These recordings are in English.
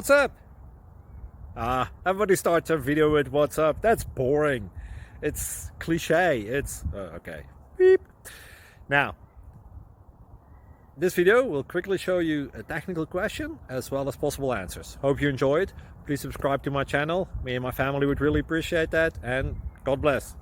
What's up? Everybody starts their video with what's up. That's boring. It's cliche. It's okay. Beep. Now, this video will quickly show you a technical question as well as possible answers. Hope you enjoyed. Please subscribe to my channel. Me and my family would really appreciate that, and God bless.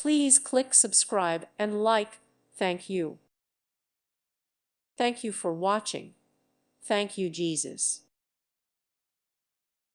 Please click subscribe and like. Thank you. Thank you for watching. Thank you, Jesus.